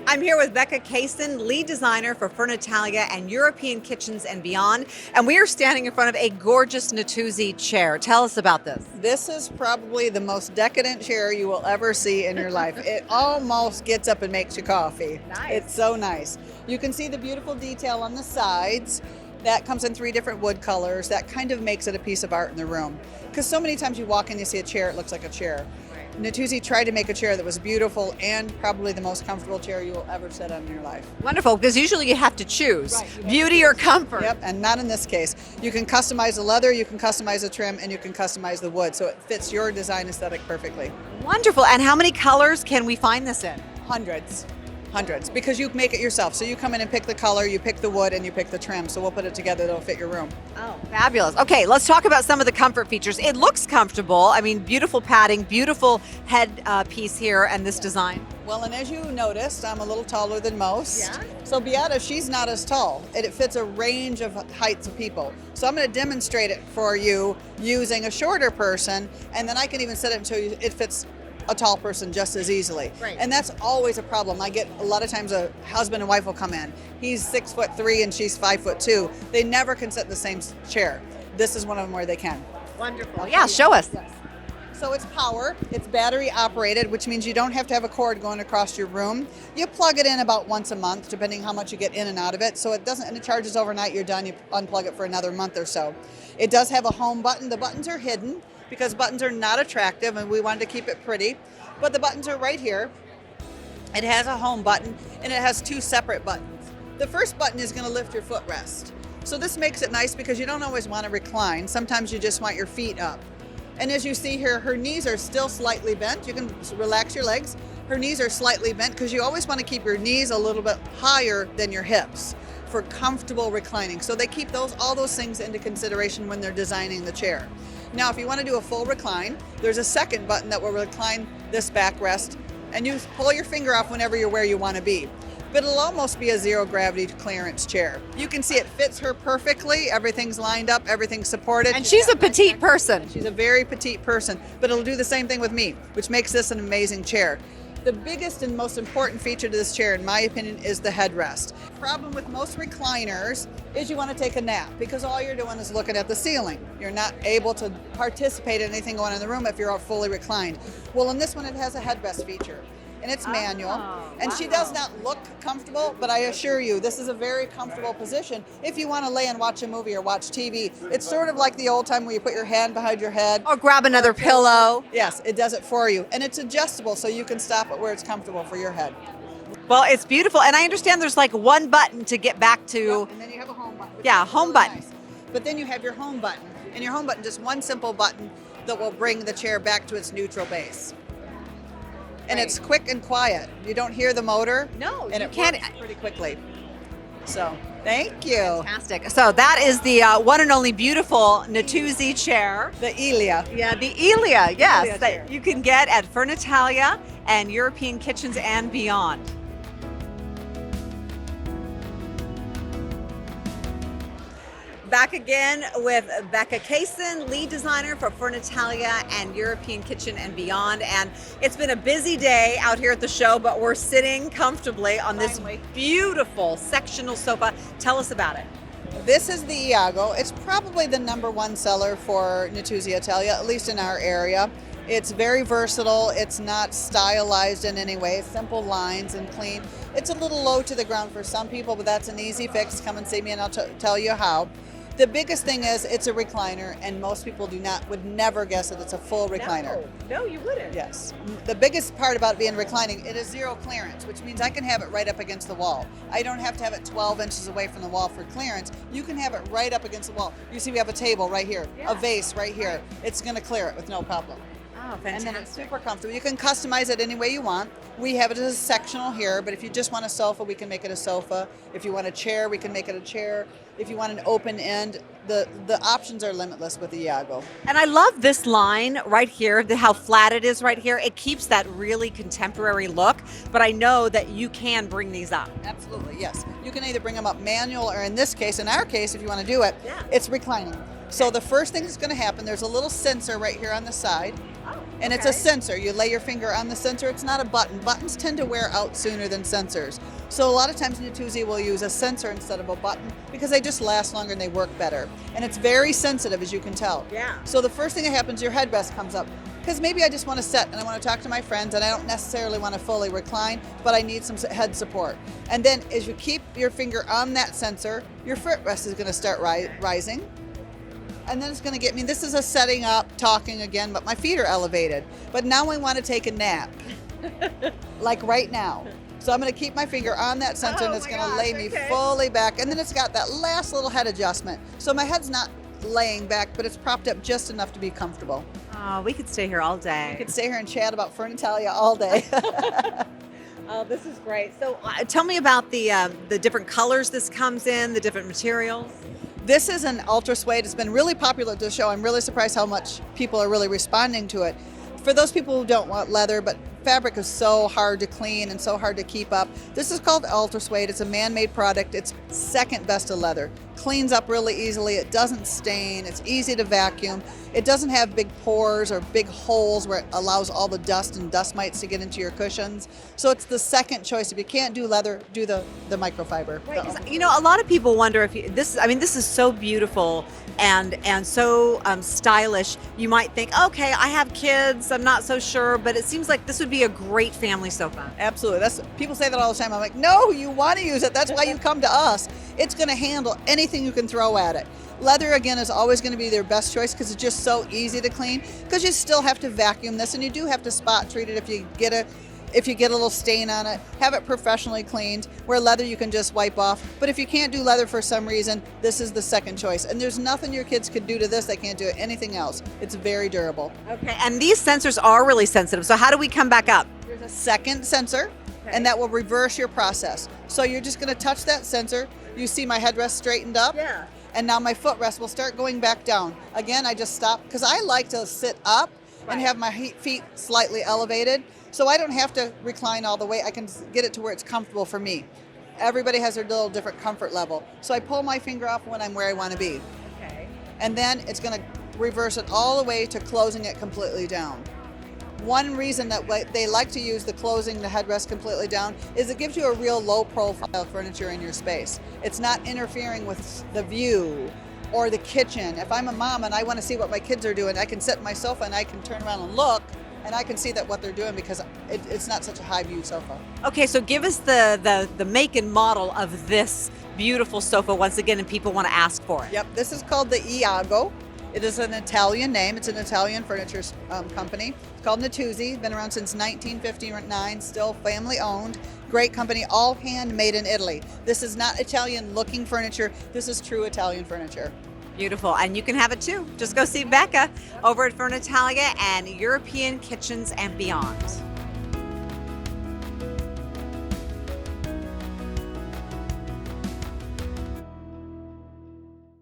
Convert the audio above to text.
I'm here with Becca Kaysen, lead designer for Fernitalia and European Kitchens and Beyond, and we are standing in front of a gorgeous Natuzzi chair. Tell us about this. This is probably the most decadent chair you will ever see in your life. It almost gets up and makes you coffee. Nice. It's so nice. You can see the beautiful detail on the sides. That comes in 3 different wood colors. That kind of makes it a piece of art in the room. Because so many times you walk in, you see a chair, it looks like a chair. Natuzzi tried to make a chair that was beautiful and probably the most comfortable chair you will ever sit on in your life. Wonderful, because usually you have to choose beauty or comfort. Yep, and not in this case. You can customize the leather, you can customize the trim, and you can customize the wood, so it fits your design aesthetic perfectly. Wonderful. And how many colors can we find this in? Hundreds, because you make it yourself. So you come in and pick the color, you pick the wood, and you pick the trim. So we'll put it together that'll fit your room. Oh, fabulous. Okay, let's talk about some of the comfort features. It looks comfortable. I mean, beautiful padding, beautiful head piece here, and this design. Well, and as you noticed, I'm a little taller than most. Yeah. So Beata, she's not as tall. It fits a range of heights of people. So I'm going to demonstrate it for you using a shorter person, and then I can even set it until it fits a tall person just as easily. Right. And that's always a problem. I get a lot of times a husband and wife will come in. He's 6'3" and she's 5'2". They never can sit in the same chair. This is one of them where they can. Wonderful. Yeah, show us. Yes. So it's power, it's battery operated, which means you don't have to have a cord going across your room. You plug it in about once a month, depending how much you get in and out of it. So it doesn't, and it charges overnight, you're done, you unplug it for another month or so. It does have a home button. The buttons are hidden because buttons are not attractive and we wanted to keep it pretty. But the buttons are right here. It has a home button and it has 2 separate buttons. The first button is going to lift your footrest. So this makes it nice because you don't always want to recline. Sometimes you just want your feet up. And as you see here, her knees are still slightly bent. You can relax your legs. Her knees are slightly bent because you always want to keep your knees a little bit higher than your hips for comfortable reclining. So they keep all those things into consideration when they're designing the chair. Now, if you want to do a full recline, there's a second button that will recline this backrest, and you pull your finger off whenever you're where you want to be. But it'll almost be a zero gravity clearance chair. You can see it fits her perfectly. Everything's lined up, everything's supported. And she's a petite person. She's a very petite person, but it'll do the same thing with me, which makes this an amazing chair. The biggest and most important feature to this chair, in my opinion, is the headrest. The problem with most recliners is you want to take a nap because all you're doing is looking at the ceiling. You're not able to participate in anything going on in the room if you're all fully reclined. Well, in this one, it has a headrest feature. And it's manual, and she does not look comfortable, but I assure you, this is a very comfortable position if you want to lay and watch a movie or watch TV. It's sort of like the old time where you put your hand behind your head. Or grab another pillow. Yes, it does it for you. And it's adjustable, so you can stop it where it's comfortable for your head. Well, it's beautiful. And I understand there's like one button to get back to. Yep, and then you have a home button. Yeah, is home button. nice. But then you have your home button. And your home button, just one simple button that will bring the chair back to its neutral base. And it's quick and quiet. You don't hear the motor. No, and you it can't. works pretty quickly. So, thank you. Fantastic. So that is the one and only beautiful Natuzzi chair. The Elia. Yeah, the Elia, yes, Elia chair. that you can get at Fernitalia and European Kitchens and Beyond. Back again with Becca Kaysen, lead designer for Fernitalia and European Kitchen and Beyond. And it's been a busy day out here at the show, but we're sitting comfortably on this Finally. beautiful sectional sofa. Tell us about it. This is the Iago. It's probably the #1 seller for Natuzzi Italia, at least in our area. It's very versatile. It's not stylized in any way. Simple lines and clean. It's a little low to the ground for some people, but that's an easy fix. Come and see me and I'll tell you how. The biggest thing is it's a recliner, and most people would never guess that it's a full recliner. No, you wouldn't. Yes. The biggest part about being reclining, it is zero clearance, which means I can have it right up against the wall. I don't have to have it 12 inches away from the wall for clearance. You can have it right up against the wall. You see we have a table right here, a vase right here. It's going to clear it with no problem. Oh, And fantastic. then it's super comfortable. You can customize it any way you want. We have it as a sectional here, but if you just want a sofa, we can make it a sofa. If you want a chair, we can make it a chair. If you want an open end, the options are limitless with the Iago. And I love this line right here, how flat it is right here. It keeps that really contemporary look, but I know that you can bring these up. Absolutely, yes. You can either bring them up manual, or in this case, in our case, if you want to do it, Yeah. it's reclining. So the first thing that's going to happen, there's a little sensor right here on the side. And it's a Okay. sensor. You lay your finger on the sensor. It's not a button. Buttons tend to wear out sooner than sensors. So a lot of times Natuzzi will use a sensor instead of a button because they just last longer and they work better. And it's very sensitive, as you can tell. Yeah. So the first thing that happens, your headrest comes up. Because maybe I just want to sit and I want to talk to my friends and I don't necessarily want to fully recline, but I need some head support. And then as you keep your finger on that sensor, your footrest is going to start rising. And then it's going to get me, this is a setting up, talking again, but my feet are elevated. But now I want to take a nap, like right now. So I'm going to keep my finger on that sensor Oh and it's my going to gosh, lay me okay. fully back. And then it's got that last little head adjustment. So my head's not laying back, but it's propped up just enough to be comfortable. Oh, we could stay here all day. I could stay here and chat about Fernitalia all day. Oh, this is great. So tell me about the different colors this comes in, the different materials. This is an ultra suede. It's been really popular at the show. I'm really surprised how much people are really responding to it. For those people who don't want leather, but fabric is so hard to clean and so hard to keep up, this is called ultra suede. It's a man-made product. It's second best to leather. Cleans up really easily. It doesn't stain. It's easy to vacuum. It doesn't have big pores or big holes where it allows all the dust and dust mites to get into your cushions. So it's the second choice. If you can't do leather, do the microfiber. Right, 'cause, you know, a lot of people wonder if this. I mean, this is so beautiful and so stylish. You might think, okay, I have kids. I'm not so sure, but it seems like this would be a great family sofa. Absolutely. That's people say that all the time. I'm like, no, you want to use it. That's why you come to us. It's going to handle anything you can throw at it. Leather, again, is always going to be their best choice because it's just so easy to clean. Because you still have to vacuum this, and you do have to spot treat it if you get a little stain on it. Have it professionally cleaned. Where leather, you can just wipe off. But if you can't do leather for some reason, this is the second choice. And there's nothing your kids could do to this they can't do to anything else. It's very durable. Okay, and these sensors are really sensitive. So how do we come back up? There's a second sensor, Okay. and that will reverse your process. So you're just going to touch that sensor. You see my headrest straightened up. Yeah. And now my footrest will start going back down. Again, I just stop because I like to sit up and Right. have my feet slightly elevated. So I don't have to recline all the way. I can get it to where it's comfortable for me. Everybody has their little different comfort level. So I pull my finger off when I'm where I want to be. Okay. And then it's going to reverse it all the way to closing it completely down. One reason that they like to use the closing the headrest completely down is it gives you a real low profile furniture in your space. It's not interfering with the view or the kitchen. If I'm a mom and I want to see what my kids are doing, I can sit in my sofa and I can turn around and look and I can see that what they're doing because it's not such a high view sofa. Okay, so give us the make and model of this beautiful sofa once again, and people want to ask for it. Yep, this is called the Iago. It is an Italian name. It's an Italian furniture company. It's called Natuzzi. Been around since 1959. Still family owned. Great company. All handmade in Italy. This is not Italian looking furniture. This is true Italian furniture. Beautiful, and you can have it too. Just go see Becca over at Fernitalia and European Kitchens and Beyond.